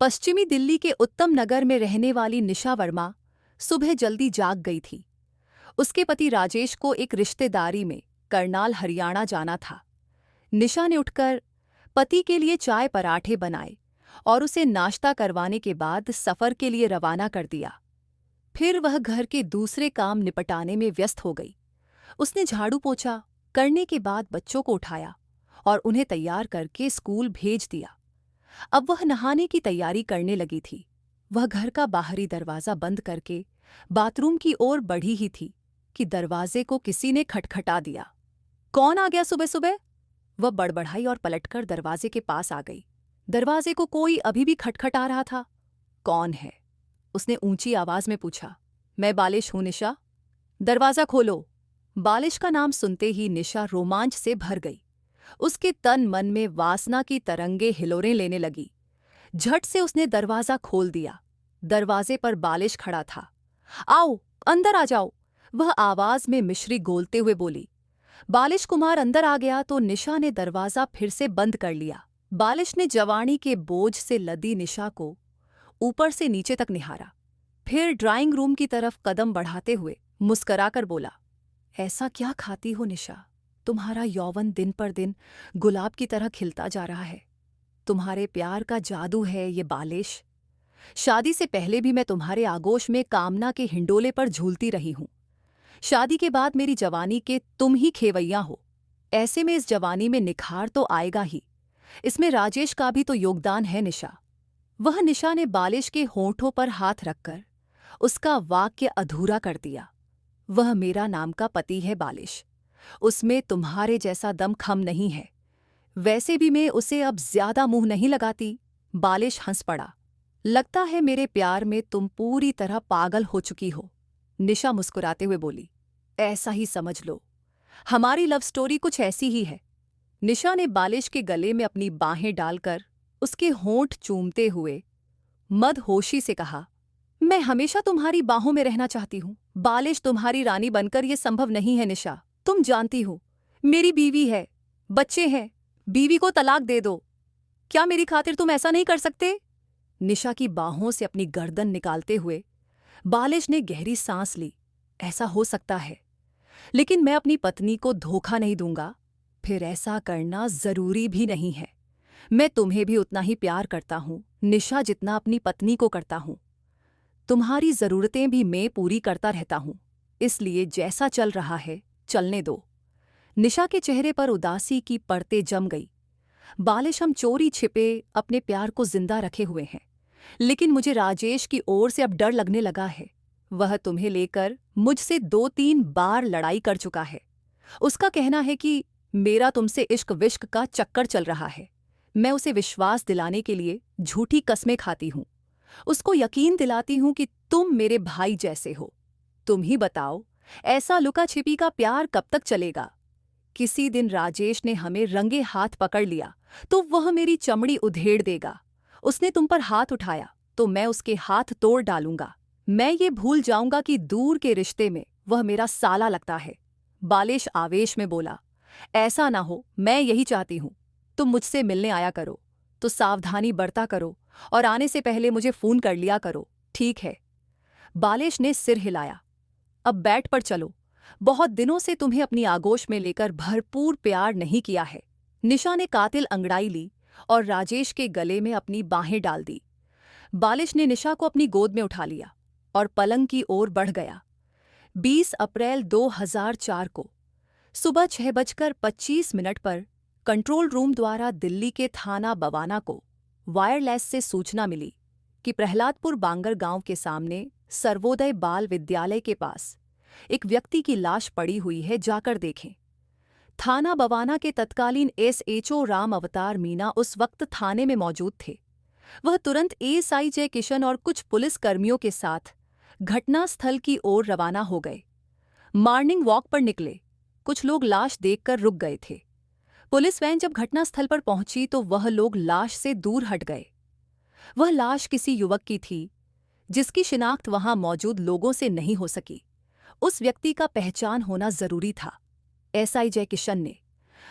पश्चिमी दिल्ली के उत्तम नगर में रहने वाली निशा वर्मा सुबह जल्दी जाग गई थी। उसके पति राजेश को एक रिश्तेदारी में करनाल हरियाणा जाना था। निशा ने उठकर पति के लिए चाय पराठे बनाए और उसे नाश्ता करवाने के बाद सफर के लिए रवाना कर दिया। फिर वह घर के दूसरे काम निपटाने में व्यस्त हो गई। उसने झाड़ू पोछा करने के बाद बच्चों को उठाया और उन्हें तैयार करके स्कूल भेज दिया। अब वह नहाने की तैयारी करने लगी थी। वह घर का बाहरी दरवाजा बंद करके बाथरूम की ओर बढ़ी ही थी कि दरवाजे को किसी ने खटखटा दिया। कौन आ गया सुबह सुबह? वह बड़बड़ाई और पलटकर दरवाजे के पास आ गई। दरवाजे को कोई अभी भी खटखटा रहा था। कौन है? उसने ऊंची आवाज में पूछा। मैं बालिश हूं निशा। दरवाजा खोलो। बालिश का नाम सुनते ही निशा रोमांच से भर गई। उसके तन मन में वासना की तरंगे हिलोरें लेने लगी। झट से उसने दरवाजा खोल दिया। दरवाजे पर बालिश खड़ा था। आओ, अंदर आ जाओ, वह आवाज में मिश्री गोलते हुए बोली। बालिश कुमार अंदर आ गया तो निशा ने दरवाजा फिर से बंद कर लिया। बालिश ने जवानी के बोझ से लदी निशा को ऊपर से नीचे तक निहारा। फिर ड्राइंग रूम की तरफ कदम बढ़ाते हुए मुस्कराकर बोला, ऐसा क्या खाती हो निशा? तुम्हारा यौवन दिन पर दिन गुलाब की तरह खिलता जा रहा है। तुम्हारे प्यार का जादू है ये बालिश। शादी से पहले भी मैं तुम्हारे आगोश में कामना के हिंडोले पर झूलती रही हूं। शादी के बाद मेरी जवानी के तुम ही खेवैया हो। ऐसे में इस जवानी में निखार तो आएगा ही। इसमें राजेश का भी तो योगदान है निशा। वह निशा ने बालिश के होंठों पर हाथ रखकर उसका वाक्य अधूरा कर दिया। वह मेरा नाम का पति है बालिश। उसमें तुम्हारे जैसा दम खम नहीं है। वैसे भी मैं उसे अब ज्यादा मुंह नहीं लगाती। बालिश हंस पड़ा। लगता है मेरे प्यार में तुम पूरी तरह पागल हो चुकी हो। निशा मुस्कुराते हुए बोली, ऐसा ही समझ लो। हमारी लव स्टोरी कुछ ऐसी ही है। निशा ने बालिश के गले में अपनी बाहें डालकर उसके होंठ चूमते हुए मदहोशी से कहा, मैं हमेशा तुम्हारी बाहों में रहना चाहती हूं। बालिश तुम्हारी रानी बनकर यह संभव नहीं है निशा। तुम जानती हो मेरी बीवी है, बच्चे हैं। बीवी को तलाक दे दो। क्या मेरी खातिर तुम ऐसा नहीं कर सकते? निशा की बाहों से अपनी गर्दन निकालते हुए बालिश ने गहरी सांस ली। ऐसा हो सकता है, लेकिन मैं अपनी पत्नी को धोखा नहीं दूंगा। फिर ऐसा करना जरूरी भी नहीं है। मैं तुम्हें भी उतना ही प्यार करता हूं निशा जितना अपनी पत्नी को करता हूं। तुम्हारी जरूरतें भी मैं पूरी करता रहता हूं। इसलिए जैसा चल रहा है चलने दो। निशा के चेहरे पर उदासी की परतें जम गई। बालिश, हम चोरी छिपे अपने प्यार को जिंदा रखे हुए हैं, लेकिन मुझे राजेश की ओर से अब डर लगने लगा है। वह तुम्हें लेकर मुझसे 2-3 बार लड़ाई कर चुका है। उसका कहना है कि मेरा तुमसे इश्क विश्क का चक्कर चल रहा है। मैं उसे विश्वास दिलाने के लिए झूठी कस्में खाती हूं। उसको यकीन दिलाती हूं कि तुम मेरे भाई जैसे हो। तुम ही बताओ, ऐसा लुका छिपी का प्यार कब तक चलेगा? किसी दिन राजेश ने हमें रंगे हाथ पकड़ लिया तो वह मेरी चमड़ी उधेड़ देगा। उसने तुम पर हाथ उठाया तो मैं उसके हाथ तोड़ डालूंगा। मैं ये भूल जाऊंगा कि दूर के रिश्ते में वह मेरा साला लगता है। बालिश आवेश में बोला, ऐसा ना हो, मैं यही चाहती हूं। तुम मुझसे मिलने आया करो तो सावधानी बरता करो और आने से पहले मुझे फोन कर लिया करो, ठीक है? बालिश ने सिर हिलाया। अब बैठ पर चलो। बहुत दिनों से तुम्हें अपनी आगोश में लेकर भरपूर प्यार नहीं किया है। निशा ने कातिल अंगड़ाई ली और राजेश के गले में अपनी बाहें डाल दी। बालिश ने निशा को अपनी गोद में उठा लिया और पलंग की ओर बढ़ गया। 20 अप्रैल 2004 को सुबह 6:25 पर कंट्रोल रूम द्वारा दिल्ली के थाना बवाना को वायरलेस से सूचना मिली कि प्रहलादपुर बांगर गांव के सामने सर्वोदय बाल विद्यालय के पास एक व्यक्ति की लाश पड़ी हुई है, जाकर देखें। थाना बवाना के तत्कालीन एसएचओ राम अवतार मीना उस वक्त थाने में मौजूद थे। वह तुरंत एएसआई जय किशन और कुछ पुलिस कर्मियों के साथ घटनास्थल की ओर रवाना हो गए। मॉर्निंग वॉक पर निकले। कुछ लोग लाश देखकर रुक गए थे। पुलिस वैन जब घटनास्थल पर पहुंची तो वह लोग लाश से दूर हट गए। वह लाश किसी युवक की थी जिसकी शिनाख्त वहां मौजूद लोगों से नहीं हो सकी। उस व्यक्ति का पहचान होना जरूरी था। एसआई जय किशन ने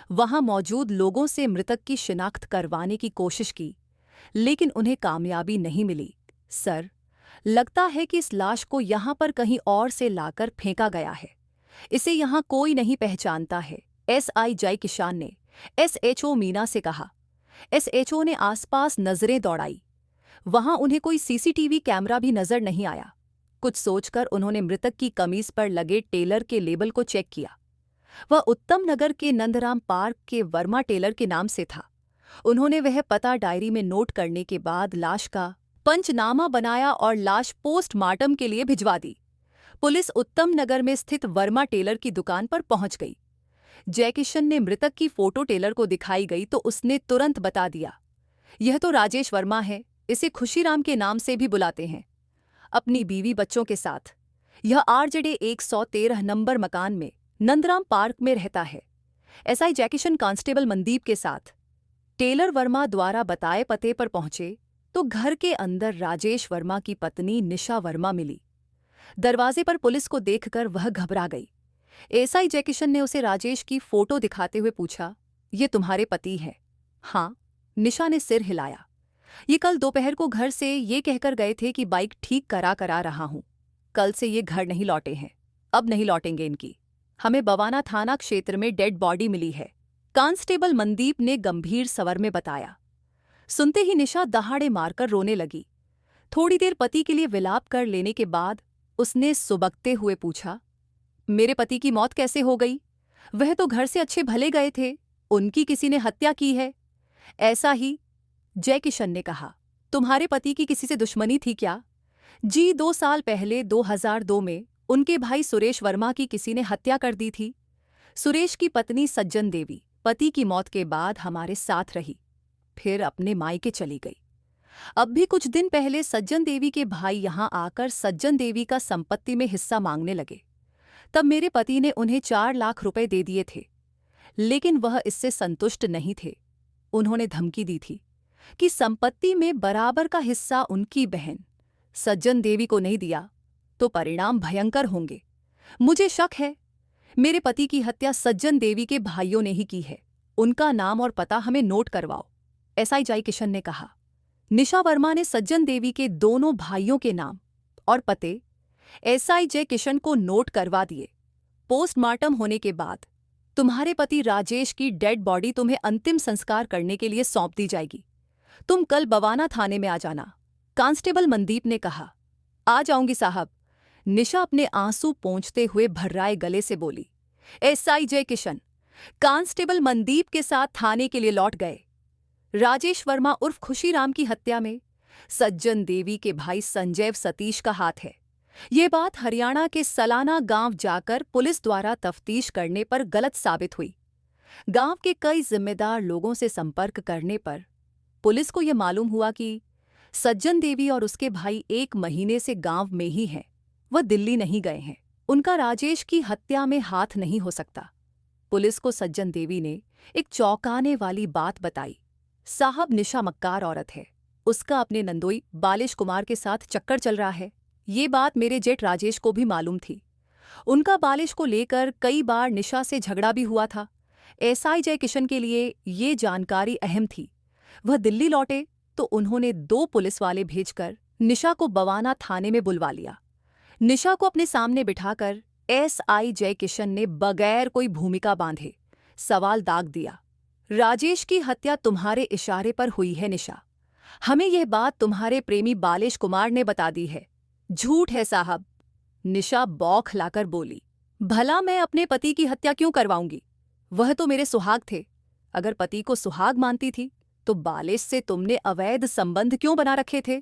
वहां मौजूद लोगों से मृतक की शिनाख्त करवाने की कोशिश की, लेकिन उन्हें कामयाबी नहीं मिली। सर, लगता है कि इस लाश को यहाँ पर कहीं और से लाकर फेंका गया है। इसे यहाँ कोई नहीं पहचानता है, एसआई जय किशन ने एसएचओ मीना से कहा। एसएचओ ने आसपास नजरें दौड़ाई। वहां उन्हें कोई सीसीटीवी कैमरा भी नजर नहीं आया। कुछ सोचकर उन्होंने मृतक की कमीज पर लगे टेलर के लेबल को चेक किया। वह उत्तम नगर के नंदराम पार्क के वर्मा टेलर के नाम से था। उन्होंने वह पता डायरी में नोट करने के बाद लाश का पंचनामा बनाया और लाश पोस्टमार्टम के लिए भिजवा दी। पुलिस उत्तम नगर में स्थित वर्मा टेलर की दुकान पर पहुंच गई। जयकिशन ने मृतक की फोटो टेलर को दिखाई गई तो उसने तुरंत बता दिया, यह तो राजेश वर्मा है, इसे खुशीराम के नाम से भी बुलाते हैं। अपनी बीवी बच्चों के साथ यह आरजेडे 113 नंबर मकान में नंदराम पार्क में रहता है। एसआई जयकिशन कांस्टेबल मनदीप के साथ टेलर वर्मा द्वारा बताए पते पर पहुंचे तो घर के अंदर राजेश वर्मा की पत्नी निशा वर्मा मिली। दरवाजे पर पुलिस को देखकर वह घबरा गई। एसआई जयकिशन ने उसे राजेश की फोटो दिखाते हुए पूछा, ये तुम्हारे पति हैं? हाँ, निशा ने सिर हिलाया। ये कल दोपहर को घर से ये कहकर गए थे कि बाइक ठीक करा रहा हूं। कल से ये घर नहीं लौटे हैं, अब नहीं लौटेंगे इनकी। हमें बवाना थाना क्षेत्र में डेड बॉडी मिली है, कांस्टेबल मनदीप ने गंभीर स्वर में बताया। सुनते ही निशा दहाड़े मारकर रोने लगी। थोड़ी देर पति के लिए विलाप कर लेने के बाद उसने सुबकते हुए पूछा, मेरे पति की मौत कैसे हो गई? वह तो घर से अच्छे भले गए थे, उनकी किसी ने हत्या की है? ऐसा ही, जयकिशन ने कहा। तुम्हारे पति की किसी से दुश्मनी थी क्या? जी, 2 साल पहले 2002 में उनके भाई सुरेश वर्मा की किसी ने हत्या कर दी थी। सुरेश की पत्नी सज्जन देवी पति की मौत के बाद हमारे साथ रही, फिर अपने मायके चली गई। अब भी कुछ दिन पहले सज्जन देवी के भाई यहां आकर सज्जन देवी का संपत्ति में हिस्सा मांगने लगे। तब मेरे पति ने उन्हें 4 लाख रुपए दे दिए थे, लेकिन वह इससे संतुष्ट नहीं थे। उन्होंने धमकी दी थी कि संपत्ति में बराबर का हिस्सा उनकी बहन सज्जन देवी को नहीं दिया तो परिणाम भयंकर होंगे। मुझे शक है मेरे पति की हत्या सज्जन देवी के भाइयों ने ही की है। उनका नाम और पता हमें नोट करवाओ, एसआई जयकिशन ने कहा। निशा वर्मा ने सज्जन देवी के दोनों भाइयों के नाम और पते एसआई जयकिशन को नोट करवा दिए। पोस्टमार्टम होने के बाद तुम्हारे पति राजेश की डेड बॉडी तुम्हें अंतिम संस्कार करने के लिए सौंप दी जाएगी। तुम कल बवाना थाने में आ जाना, कांस्टेबल मनदीप ने कहा। आ जाऊंगी साहब, निशा अपने आंसू पोंछते हुए भर्राए गले से बोली। एसआई जयकिशन कांस्टेबल मनदीप के साथ थाने के लिए लौट गए। राजेश वर्मा उर्फ खुशीराम की हत्या में सज्जन देवी के भाई संजय सतीश का हाथ है। ये बात हरियाणा के सलाना गांव जाकर पुलिस द्वारा तफ्तीश करने पर गलत साबित हुई। गांव के कई जिम्मेदार लोगों से संपर्क करने पर पुलिस को यह मालूम हुआ कि सज्जन देवी और उसके भाई 1 महीने से गांव में ही हैं। वह दिल्ली नहीं गए हैं। उनका राजेश की हत्या में हाथ नहीं हो सकता। पुलिस को सज्जन देवी ने एक चौंकाने वाली बात बताई। साहब, निशा मक्कार औरत है। उसका अपने नंदोई बालेश कुमार के साथ चक्कर चल रहा है। ये बात मेरे जेठ राजेश को भी मालूम थी। उनका बालेश को लेकर कई बार निशा से झगड़ा भी हुआ था। एसआई जयकिशन के लिए ये जानकारी अहम थी। वह दिल्ली लौटे तो उन्होंने 2 पुलिस वाले भेजकर निशा को बवाना थाने में बुलवा लिया। निशा को अपने सामने बिठाकर एसआई जयकिशन ने बगैर कोई भूमिका बांधे सवाल दाग दिया। राजेश की हत्या तुम्हारे इशारे पर हुई है निशा। हमें यह बात तुम्हारे प्रेमी बालेश कुमार ने बता दी है। झूठ है साहब, निशा बौखलाकर बोली। भला मैं अपने पति की हत्या क्यों करवाऊंगी? वह तो मेरे सुहाग थे। अगर पति को सुहाग मानती थी तो बालेश से तुमने अवैध संबंध क्यों बना रखे थे?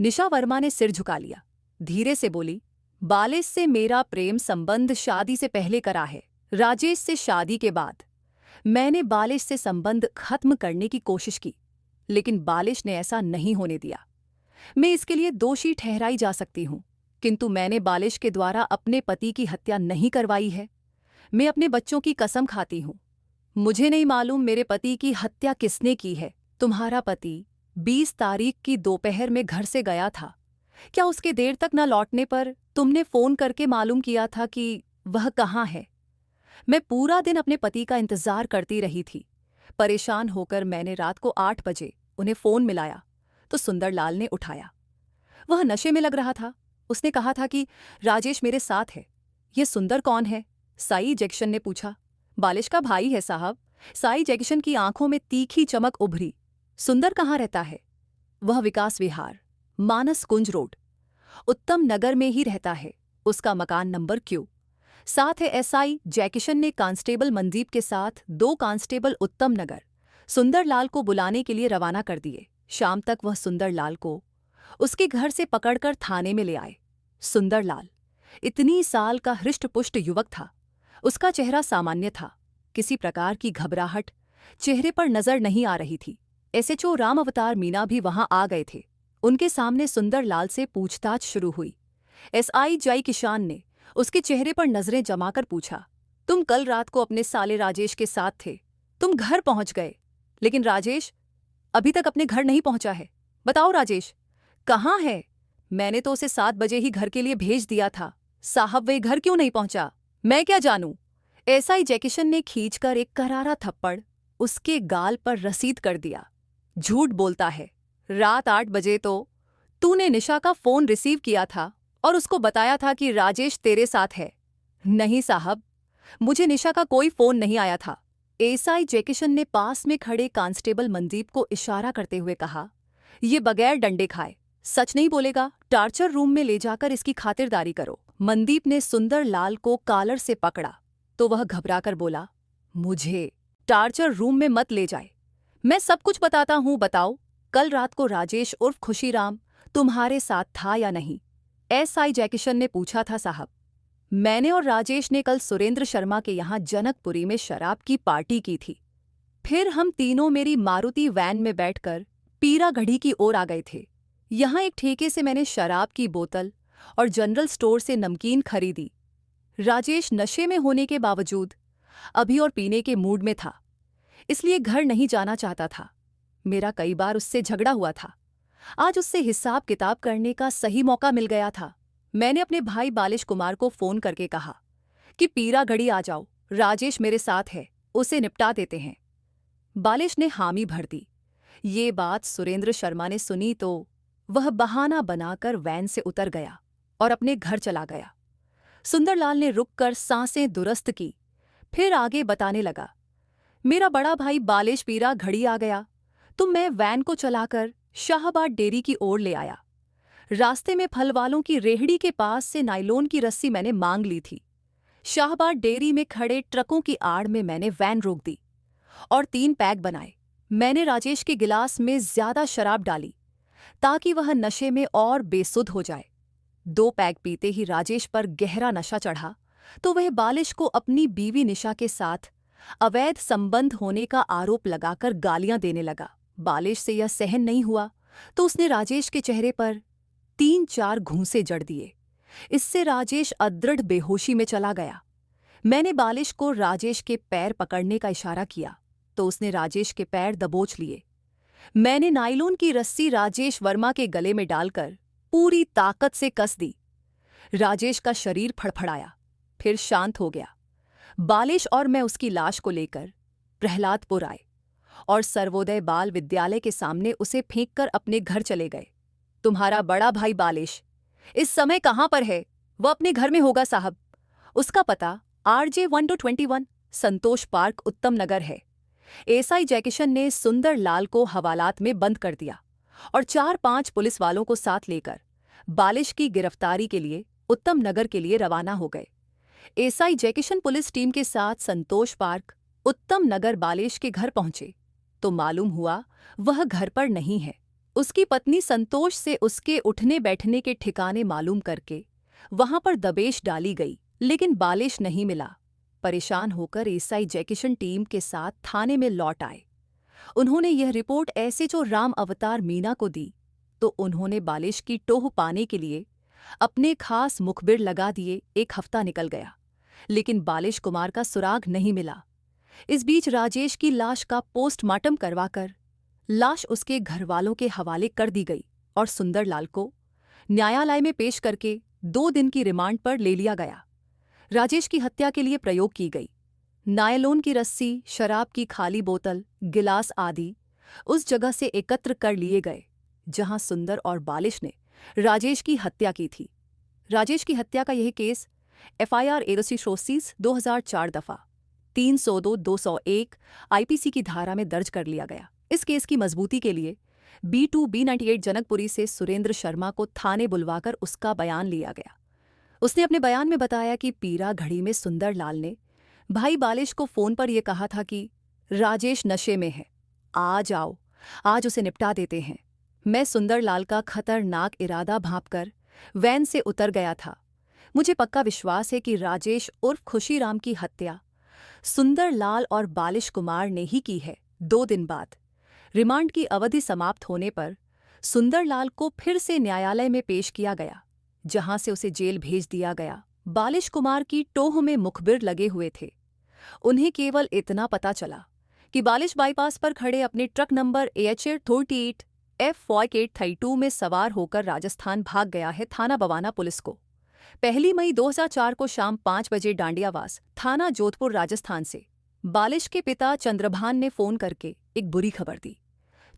निशा वर्मा ने सिर झुका लिया, धीरे से बोली, बालेश से मेरा प्रेम संबंध शादी से पहले करा है। राजेश से शादी के बाद मैंने बालेश से संबंध खत्म करने की कोशिश की, लेकिन बालेश ने ऐसा नहीं होने दिया। मैं इसके लिए दोषी ठहराई जा सकती हूं, किंतु मैंने बालेश के द्वारा अपने पति की हत्या नहीं करवाई है। मैं अपने बच्चों की कसम खाती हूं। मुझे नहीं मालूम मेरे पति की हत्या किसने की है। तुम्हारा पति 20 तारीख की दोपहर में घर से गया था। क्या उसके देर तक न लौटने पर तुमने फोन करके मालूम किया था कि वह कहाँ है? मैं पूरा दिन अपने पति का इंतजार करती रही थी। परेशान होकर मैंने रात को 8 बजे उन्हें फोन मिलाया तो सुंदरलाल ने उठाया। वह नशे में लग रहा था। उसने कहा था कि राजेश मेरे साथ है। ये सुंदर कौन है? साई जैक्शन ने पूछा। बालिश का भाई है साहब। साई जैक्शन की आंखों में तीखी चमक उभरी। सुंदर कहाँ रहता है? वह विकास विहार, मानस कुंज रोड, उत्तम नगर में ही रहता है। उसका मकान नंबर क्यू। साथ है एसआई जैकिशन ने कांस्टेबल मनदीप के साथ 2 कांस्टेबल उत्तम नगर सुंदरलाल को बुलाने के लिए रवाना कर दिए। शाम तक वह सुंदरलाल को उसके घर से पकड़कर थाने में ले आए। सुंदरलाल इतनी साल का हृष्टपुष्ट युवक था। उसका चेहरा सामान्य था। किसी प्रकार की घबराहट चेहरे पर नजर नहीं आ रही थी। एसएचओ राम अवतार मीना भी वहां आ गए थे। उनके सामने सुंदरलाल से पूछताछ शुरू हुई। एसआई जय किशन ने उसके चेहरे पर नजरें जमाकर पूछा, तुम कल रात को अपने साले राजेश के साथ थे। तुम घर पहुंच गए, लेकिन राजेश अभी तक अपने घर नहीं पहुंचा है। बताओ राजेश कहाँ है? मैंने तो उसे 7 बजे ही घर के लिए भेज दिया था। साहब वे घर क्यों नहीं पहुंचा? मैं क्या जानूं? एसआई जैकिशन ने खींचकर एक करारा थप्पड़ उसके गाल पर रसीद कर दिया। झूठ बोलता है। रात 8 बजे तो तूने निशा का फोन रिसीव किया था और उसको बताया था कि राजेश तेरे साथ है। नहीं साहब, मुझे निशा का कोई फोन नहीं आया था। एसआई जैकिशन ने पास में खड़े कांस्टेबल मनदीप को इशारा करते हुए कहा, ये बगैर डंडे खाए सच नहीं बोलेगा। टार्चर रूम में ले जाकर इसकी खातिरदारी करो। मनदीप ने सुंदरलाल को कॉलर से पकड़ा तो वह घबराकर बोला, मुझे टार्चर रूम में मत ले जाए। मैं सब कुछ बताता हूं। बताओ कल रात को राजेश उर्फ खुशीराम तुम्हारे साथ था या नहीं? एसआई जैकिशन ने पूछा था। साहब, मैंने और राजेश ने कल सुरेंद्र शर्मा के यहां जनकपुरी में शराब की पार्टी की थी। फिर हम तीनों मेरी मारुति वैन में बैठकर पीरागढ़ी की ओर आ गए थे। यहां एक ठेके से मैंने शराब की बोतल और जनरल स्टोर से नमकीन खरीदी। राजेश नशे में होने के बावजूद अभी और पीने के मूड में था, इसलिए घर नहीं जाना चाहता था। मेरा कई बार उससे झगड़ा हुआ था। आज उससे हिसाब किताब करने का सही मौका मिल गया था। मैंने अपने भाई बालिश कुमार को फोन करके कहा कि पीरागढ़ी आ जाओ, राजेश मेरे साथ है, उसे निपटा देते हैं। बालिश ने हामी भर दी। ये बात सुरेंद्र शर्मा ने सुनी तो वह बहाना बनाकर वैन से उतर गया और अपने घर चला गया। सुंदरलाल ने रुककर सांसें दुरुस्त की, फिर आगे बताने लगा, मेरा बड़ा भाई बालिश पीरागढ़ी आ गया तो मैं वैन को चलाकर शाहबाद डेयरी की ओर ले आया। रास्ते में फल वालों की रेहड़ी के पास से नायलोन की रस्सी मैंने मांग ली थी। शाहबाद डेयरी में खड़े ट्रकों की आड़ में मैंने वैन रोक दी और 3 पैक बनाए। मैंने राजेश के गिलास में ज्यादा शराब डाली ताकि वह नशे में और बेसुध हो जाए। 2 पैक पीते ही राजेश पर गहरा नशा चढ़ा तो वह बालिश को अपनी बीवी निशा के साथ अवैध संबंध होने का आरोप लगाकर गालियां देने लगा। बालिश से यह सहन नहीं हुआ तो उसने राजेश के चेहरे पर 3-4 घूंसे जड़ दिए। इससे राजेश अदृढ़ बेहोशी में चला गया। मैंने बालिश को राजेश के पैर पकड़ने का इशारा किया तो उसने राजेश के पैर दबोच लिए। मैंने नायलोन की रस्सी राजेश वर्मा के गले में डालकर पूरी ताकत से कस दी। राजेश का शरीर फड़फड़ाया, फिर शांत हो गया। बालिश और मैं उसकी लाश को लेकर प्रहलादपुर आए और सर्वोदय बाल विद्यालय के सामने उसे फेंककर अपने घर चले गए। तुम्हारा बड़ा भाई बालिश इस समय कहाँ पर है? वह अपने घर में होगा साहब। उसका पता RJ 1-21 संतोष पार्क उत्तम नगर है। एसआई जैकिशन ने सुंदरलाल को हवालात में बंद कर दिया और 4-5 पुलिस वालों को साथ लेकर बालिश की गिरफ्तारी के लिए उत्तम नगर के लिए रवाना हो गए। एसआई जैकिशन पुलिस टीम के साथ संतोष पार्क उत्तम नगर बालिश के घर पहुंचे तो मालूम हुआ वह घर पर नहीं है। उसकी पत्नी संतोष से उसके उठने बैठने के ठिकाने मालूम करके वहां पर दबेश डाली गई, लेकिन बालिश नहीं मिला। परेशान होकर एसआई जैकिशन टीम के साथ थाने में लौट आए। उन्होंने यह रिपोर्ट एसएचओ राम अवतार मीना को दी तो उन्होंने बालिश की टोह पाने के लिए अपने खास मुखबिर लगा दिए। 1 हफ्ता निकल गया, लेकिन बालिश कुमार का सुराग नहीं मिला। इस बीच राजेश की लाश का पोस्टमार्टम करवाकर लाश उसके घरवालों के हवाले कर दी गई और सुंदरलाल को न्यायालय में पेश करके 2 दिन की रिमांड पर ले लिया गया। राजेश की हत्या के लिए प्रयोग की गई नायलोन की रस्सी, शराब की खाली बोतल, गिलास आदि उस जगह से एकत्र कर लिए गए जहां सुंदर और बालिश ने राजेश की हत्या की थी। राजेश की हत्या का यह केस FIR 2004 दफा 302-201 IPC की धारा में दर्ज कर लिया गया। इस केस की मजबूती के लिए B2 B98 जनकपुरी से सुरेंद्र शर्मा को थाने बुलवाकर उसका बयान लिया गया। उसने अपने बयान में बताया कि पीरा घड़ी में सुंदर लाल ने भाई बालिश को फोन पर यह कहा था कि राजेश नशे में है, आ जाओ, आज उसे निपटा देते हैं। मैं सुंदर लाल का खतरनाक इरादा भांपकर वैन से उतर गया था। मुझे पक्का विश्वास है कि राजेश उर्फ खुशीराम की हत्या सुंदर लाल और बालिश कुमार ने ही की है। 2 दिन बाद रिमांड की अवधि समाप्त होने पर सुंदर लाल को फिर से न्यायालय में पेश किया गया, जहां से उसे जेल भेज दिया गया। बालिश कुमार की टोह में मुखबिर लगे हुए थे। उन्हें केवल इतना पता चला कि बालिश बाईपास पर खड़े अपने ट्रक नंबर AHR 38 F4832 में सवार होकर राजस्थान भाग गया है। थाना बवाना पुलिस को 1 मई 2004 को शाम 5 बजे डांडियावास, थाना जोधपुर, राजस्थान से बालिश के पिता चंद्रभान ने फोन करके एक बुरी खबर दी।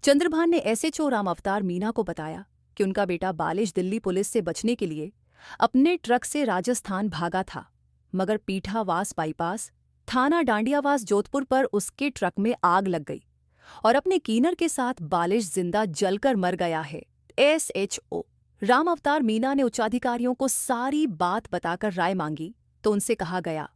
चंद्रभान ने SHO राम अवतार मीना को बताया कि उनका बेटा बालिश दिल्ली पुलिस से बचने के लिए अपने ट्रक से राजस्थान भागा था, मगर पीठावास बाईपास, थाना डांडियावास जोधपुर पर उसके ट्रक में आग लग गई और अपने कीनर के साथ बालिश जिंदा जलकर मर गया है। SHO राम अवतार मीना ने उच्चाधिकारियों को सारी बात बताकर राय मांगी तो उनसे कहा गया,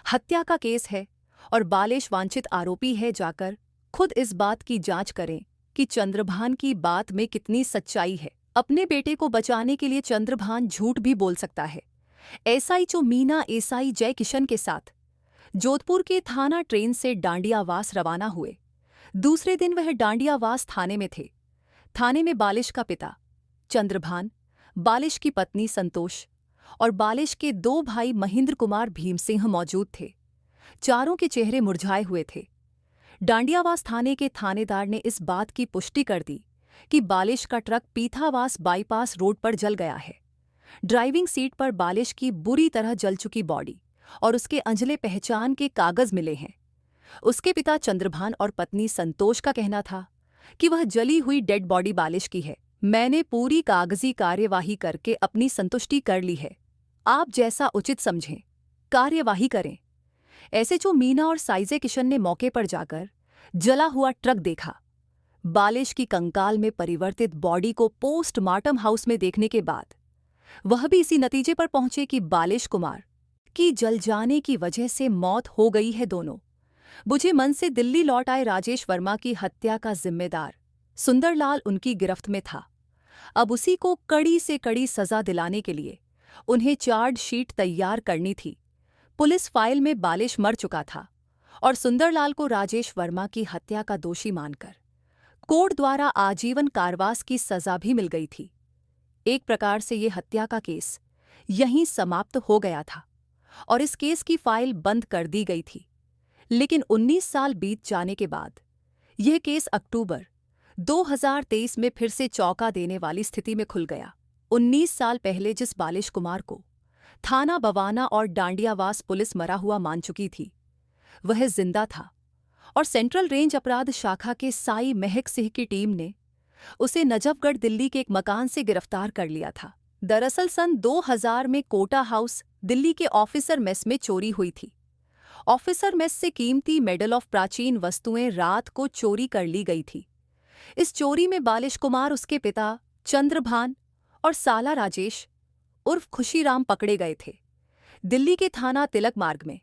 हत्या का केस है और बालिश वांछित आरोपी है, जाकर खुद इस बात की जांच करें कि चंद्रभान की बात में कितनी सच्चाई है। अपने बेटे को बचाने के लिए चंद्रभान झूठ भी बोल सकता है। SHO मीना SI जय किशन के साथ जोधपुर के थाना ट्रेन से डांडियावास रवाना हुए। दूसरे दिन वह डांडियावास थाने में थे। थाने में बालिश का पिता चंद्रभान, बालिश की पत्नी संतोष और बालिश के 2 भाई महेंद्र कुमार भीम सिंह मौजूद थे। चारों के चेहरे मुरझाए हुए थे। डांडियावास थाने के थानेदार ने इस बात की पुष्टि कर दी कि बालिश का ट्रक पीठावास बाईपास रोड पर जल गया है। ड्राइविंग सीट पर बालिश की बुरी तरह जल चुकी बॉडी और उसके अंजले पहचान के कागज मिले हैं। उसके पिता चंद्रभान और पत्नी संतोष का कहना था कि वह जली हुई डेड बॉडी बालिश की है। मैंने पूरी कागजी कार्यवाही करके अपनी संतुष्टि कर ली है। आप जैसा उचित समझें कार्यवाही करें। SHO मीना और साइजे किशन ने मौके पर जाकर जला हुआ ट्रक देखा। बालिश की कंकाल में परिवर्तित बॉडी को पोस्टमार्टम हाउस में देखने के बाद वह भी इसी नतीजे पर पहुंचे कि बालिश कुमार की जल जाने की वजह से मौत हो गई है। दोनों बुझे मन से दिल्ली लौट आए राजेश वर्मा की हत्या का जिम्मेदार सुंदरलाल उनकी गिरफ्त में था। अब उसी को कड़ी से कड़ी सजा दिलाने के लिए उन्हें चार्जशीट तैयार करनी थी। पुलिस फाइल में बालिश मर चुका था और सुंदरलाल को राजेश वर्मा की हत्या का दोषी मानकर कोर्ट द्वारा आजीवन कारावास की सजा भी मिल गई थी। एक प्रकार से ये हत्या का केस यहीं समाप्त हो गया था और इस केस की फाइल बंद कर दी गई थी। लेकिन 19 साल बीत जाने के बाद यह केस अक्टूबर 2023 में फिर से चौंका देने वाली स्थिति में खुल गया। 19 साल पहले जिस बालिश कुमार को थाना बवाना और डांडियावास पुलिस मरा हुआ मान चुकी थी, वह जिंदा था और सेंट्रल रेंज अपराध शाखा के साई महक सिंह की टीम ने उसे नजफगढ़ दिल्ली के एक मकान से गिरफ्तार कर लिया था। दरअसल सन 2000 में कोटा हाउस दिल्ली के ऑफिसर मेस में चोरी हुई थी। ऑफिसर मेस से कीमती मेडल ऑफ प्राचीन वस्तुएं रात को चोरी कर ली गई थी। इस चोरी में बालिश कुमार, उसके पिता चंद्रभान और साला राजेश उर्फ खुशीराम पकड़े गए थे। दिल्ली के थाना तिलक मार्ग में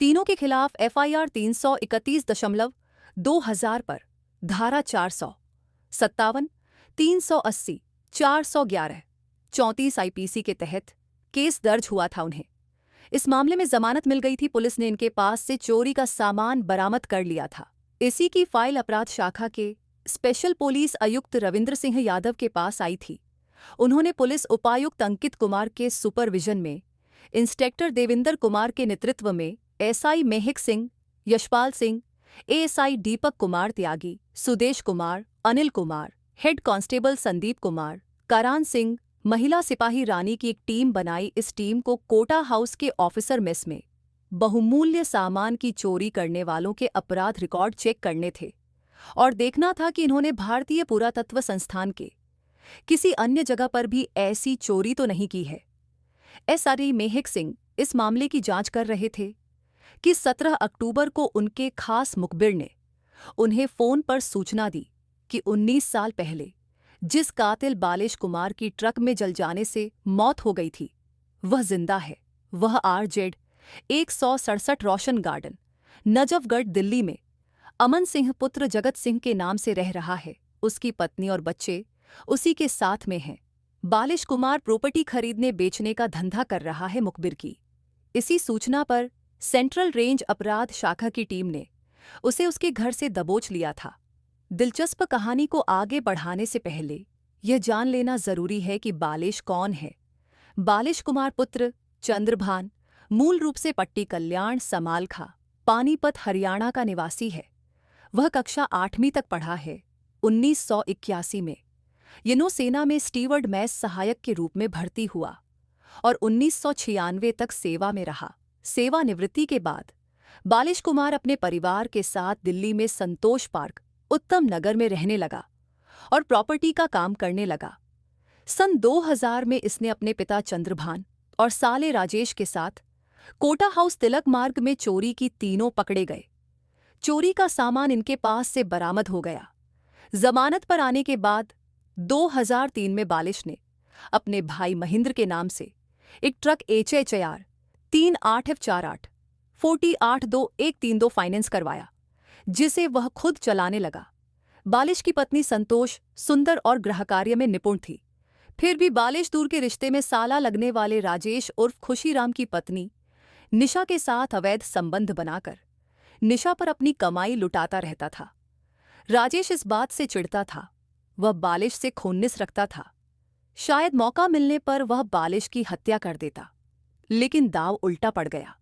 तीनों के खिलाफ FIR 331.2000 पर धारा 400, 57, 380, 411, 34 IPC के तहत केस दर्ज हुआ था। उन्हें इस मामले में जमानत मिल गई थी। पुलिस ने इनके पास से चोरी का सामान बरामद कर लिया था। इसी की फाइल अपराध शाखा के स्पेशल पुलिस आयुक्त रविंद्र सिंह यादव के पास आई थी। उन्होंने पुलिस उपायुक्त अंकित कुमार के सुपरविजन में, इंस्पेक्टर देविंदर कुमार के नेतृत्व में SI महक सिंह, यशपाल सिंह, ASI दीपक कुमार त्यागी, सुदेश कुमार, अनिल कुमार, हेड कांस्टेबल संदीप कुमार, करान सिंह, महिला सिपाही रानी की एक टीम बनाई। इस टीम को कोटा हाउस के ऑफिसर मेस में बहुमूल्य सामान की चोरी करने वालों के अपराध रिकॉर्ड चेक करने थे और देखना था कि इन्होंने भारतीय पुरातत्व संस्थान के किसी अन्य जगह पर भी ऐसी चोरी तो नहीं की है। एसआई मेहक सिंह इस मामले की जांच कर रहे थे कि 17 अक्टूबर को उनके खास मुखबिर ने उन्हें फोन पर सूचना दी कि 19 साल पहले जिस कातिल बालिश कुमार की ट्रक में जल जाने से मौत हो गई थी वह जिंदा है। वह RZ 167 रोशन गार्डन, नजफगढ़, दिल्ली में अमन सिंह पुत्र जगत सिंह के नाम से रह रहा है। उसकी पत्नी और बच्चे उसी के साथ में हैं। बालिश कुमार प्रॉपर्टी खरीदने बेचने का धंधा कर रहा है मुखबिर की। इसी सूचना पर सेंट्रल रेंज अपराध शाखा की टीम ने उसे उसके घर से दबोच लिया था। दिलचस्प कहानी को आगे बढ़ाने से पहले यह जान लेना जरूरी है कि बालिश कौन है। बालिश कुमार पुत्र चंद्रभान मूल रूप से पट्टी कल्याण समालखा, पानीपत, हरियाणा का निवासी है। वह कक्षा 8वीं तक पढ़ा है। 1981 में नौसेना में स्टीवर्ड मैस सहायक के रूप में भर्ती हुआ और 1996 तक सेवा में रहा। सेवानिवृत्ति के बाद बालिश कुमार अपने परिवार के साथ दिल्ली में संतोष पार्क, उत्तम नगर में रहने लगा और प्रॉपर्टी का काम करने लगा। सन 2000 में इसने अपने पिता चंद्रभान और साले राजेश के साथ कोटा हाउस तिलक मार्ग में चोरी की। तीनों पकड़े गए। चोरी का सामान इनके पास से बरामद हो गया। जमानत पर आने के बाद 2003 में बालिश ने अपने भाई महेंद्र के नाम से एक ट्रक HHAR 38F48 4082-132 फाइनेंस करवाया, जिसे वह खुद चलाने लगा। बालिश की पत्नी संतोष सुंदर और गृहकार्य में निपुण थी। फिर भी बालिश दूर के रिश्ते में साला लगने वाले राजेश उर्फ खुशीराम की पत्नी निशा के साथ अवैध संबंध बनाकर निशा पर अपनी कमाई लुटाता रहता था। राजेश इस बात से चिढ़ता था। वह बालिश से खुन्नस रखता था। शायद मौका मिलने पर वह बालिश की हत्या कर देता, लेकिन दाव उल्टा पड़ गया।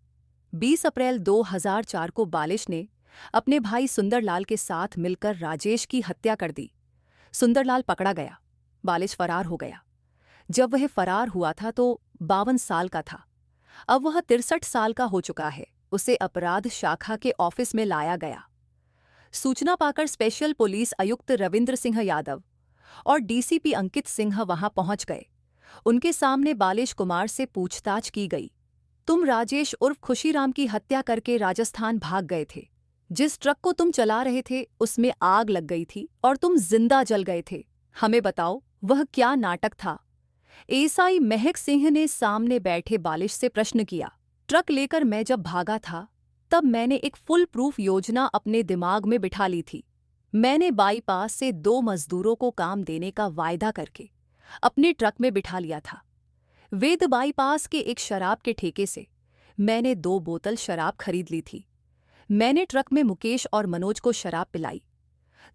20 अप्रैल 2004 को बालिश ने अपने भाई सुंदरलाल के साथ मिलकर राजेश की हत्या कर दी। सुंदरलाल पकड़ा गया। बालिश फरार हो गया। जब वह फरार हुआ था तो 52 साल का था। अब वह 63 साल का हो चुका है। उसे अपराध शाखा के ऑफिस में लाया गया। सूचना पाकर स्पेशल पुलिस आयुक्त रविंद्र सिंह यादव और DCP अंकित सिंह वहां पहुंच गए। उनके सामने बालिश कुमार से पूछताछ की गई। तुम राजेश उर्फ खुशीराम की हत्या करके राजस्थान भाग गए थे। जिस ट्रक को तुम चला रहे थे उसमें आग लग गई थी और तुम जिंदा जल गए थे। हमें बताओ वह क्या नाटक था? एएसआई महक सिंह ने सामने बैठे बालिश से प्रश्न किया। ट्रक लेकर मैं जब भागा था तब मैंने एक फुल प्रूफ योजना अपने दिमाग में बिठा ली थी। मैंने बाईपास से 2 मजदूरों को काम देने का वायदा करके अपने ट्रक में बिठा लिया था। वेद बाईपास के एक शराब के ठेके से मैंने 2 बोतल शराब खरीद ली थी। मैंने ट्रक में मुकेश और मनोज को शराब पिलाई।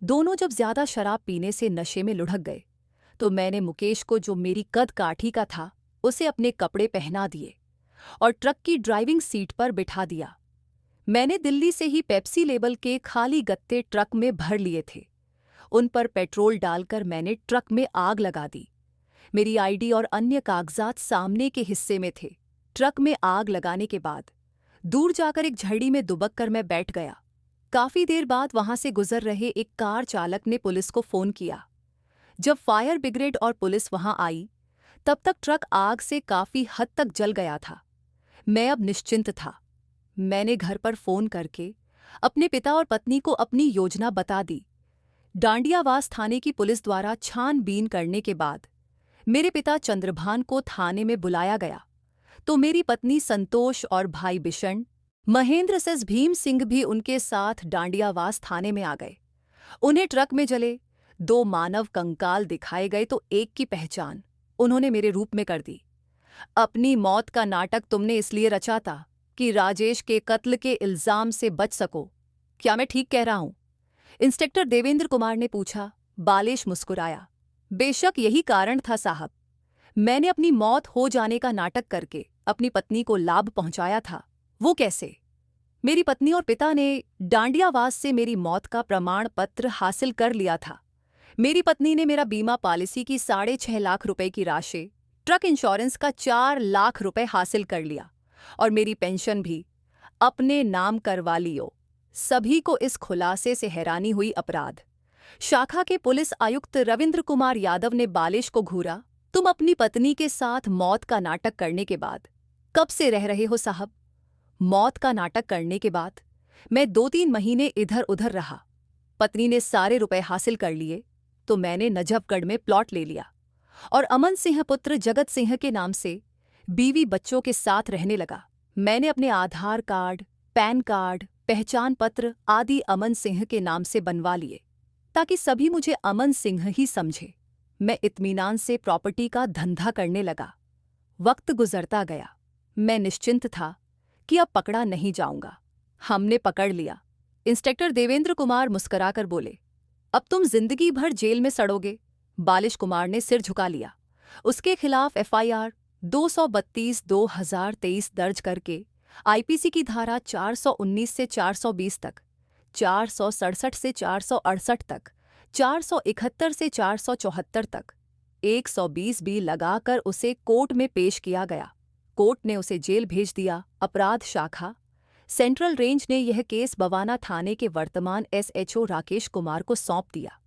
दोनों जब ज्यादा शराब पीने से नशे में लुढ़क गए तो मैंने मुकेश को, जो मेरी कद काठी का था, उसे अपने कपड़े पहना दिए और ट्रक की ड्राइविंग सीट पर बिठा दिया। मैंने दिल्ली से ही पेप्सी लेबल के खाली गत्ते ट्रक में भर लिए थे। उन पर पेट्रोल डालकर मैंने ट्रक में आग लगा दी। मेरी ID और अन्य कागजात सामने के हिस्से में थे। ट्रक में आग लगाने के बाद दूर जाकर एक झड़ी में दुबक कर मैं बैठ गया। काफी देर बाद वहां से गुजर रहे एक कार चालक ने पुलिस को फोन किया। जब फायर ब्रिगेड और पुलिस वहां आई तब तक ट्रक आग से काफी हद तक जल गया था। मैं अब निश्चिंत था। मैंने घर पर फोन करके अपने पिता और पत्नी को अपनी योजना बता दी। डांडियावास थाने की पुलिस द्वारा छानबीन करने के बाद मेरे पिता चंद्रभान को थाने में बुलाया गया तो मेरी पत्नी संतोष और भाई बिशन महेंद्र सेस भीम सिंह भी उनके साथ डांडियावास थाने में आ गए। उन्हें ट्रक में जले 2 मानव कंकाल दिखाए गए तो एक की पहचान उन्होंने मेरे रूप में कर दी। अपनी मौत का नाटक तुमने इसलिए रचा था कि राजेश के कत्ल के इल्जाम से बच सको। क्या मैं ठीक कह रहा हूं? इंस्पेक्टर देवेंद्र कुमार ने पूछा। बालिश मुस्कुराया। बेशक यही कारण था साहब। मैंने अपनी मौत हो जाने का नाटक करके अपनी पत्नी को लाभ पहुंचाया था। वो कैसे? मेरी पत्नी और पिता ने डांडियावास से मेरी मौत का प्रमाण पत्र हासिल कर लिया था। मेरी पत्नी ने मेरा बीमा पॉलिसी की 6.5 लाख रुपए की राशि, ट्रक इंश्योरेंस का 4 लाख रुपए हासिल कर लिया और मेरी पेंशन भी अपने नाम करवा लियो। सभी को इस खुलासे से हैरानी हुई। अपराध शाखा के पुलिस आयुक्त रविंद्र कुमार यादव ने बालिश को घूरा, तुम अपनी पत्नी के साथ मौत का नाटक करने के बाद कब से रह रहे हो साहब? मौत का नाटक करने के बाद मैं 2-3 महीने इधर उधर रहा। पत्नी ने सारे रुपए हासिल कर लिए तो मैंने नजफगढ़ में प्लॉट ले लिया और अमन सिंह पुत्र जगत सिंह के नाम से बीवी बच्चों के साथ रहने लगा। मैंने अपने आधार कार्ड, पैन कार्ड, पहचान पत्र आदि अमन सिंह के नाम से बनवा लिए ताकि सभी मुझे अमन सिंह ही समझे। मैं इत्मीनान से प्रॉपर्टी का धंधा करने लगा। वक्त गुजरता गया। मैं निश्चिंत था कि अब पकड़ा नहीं जाऊंगा। हमने पकड़ लिया। इंस्पेक्टर देवेंद्र कुमार मुस्कुराकर बोले, अब तुम जिंदगी भर जेल में सड़ोगे। बालिश कुमार ने सिर झुका लिया। उसके खिलाफ एफआईआर 232/2023 दर्ज करके आईपीसी की धारा 419 से 420 तक, 467 से 468 तक, 471 से 474 तक 120 बी लगाकर उसे कोर्ट में पेश किया गया। कोर्ट ने उसे जेल भेज दिया। अपराध शाखा सेंट्रल रेंज ने यह केस बवाना थाने के वर्तमान एसएचओ राकेश कुमार को सौंप दिया।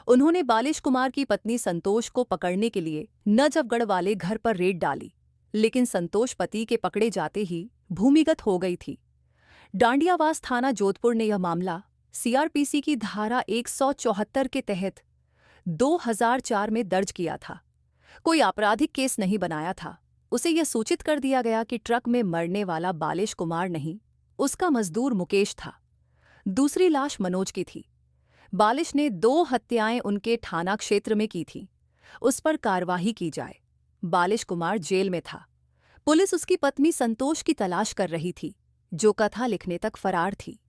उन्होंने बालिश कुमार की पत्नी संतोष को पकड़ने के लिए नजफगढ़ वाले घर पर रेड डाली, लेकिन संतोष पति के पकड़े जाते ही भूमिगत हो गई थी। डांडियावास थाना जोधपुर ने यह मामला सीआरपीसी की धारा 174 के तहत 2004 में दर्ज किया था। कोई आपराधिक केस नहीं बनाया था। उसे यह सूचित कर दिया गया कि ट्रक में मरने वाला बालिश कुमार नहीं, उसका मजदूर मुकेश था। दूसरी लाश मनोज की थी। बालिश ने 2 हत्याएं उनके थाना क्षेत्र में की थी। उस पर कार्यवाही की जाए। बालिश कुमार जेल में था। पुलिस उसकी पत्नी संतोष की तलाश कर रही थी, जो कथा लिखने तक फरार थी।